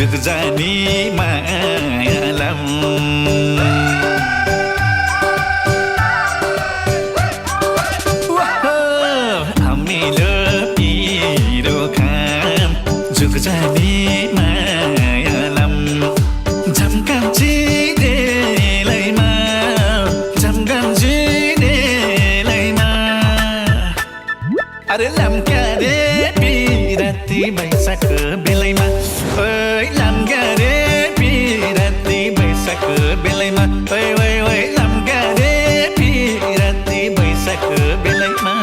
झुक जानी मायालम अमिलो पिरो खाम झुक जानी मायालम झम्काम चिरेलैमा झम्काम चिरेलैमा अरे लम्क्या रे पिराती बैशाख बेलैमा ओइ लम्क्या रे पिराती बैशाख बेलैमा ओइ ओइ ओइ लम्क्या रे पिराती बैशाख बेलैमा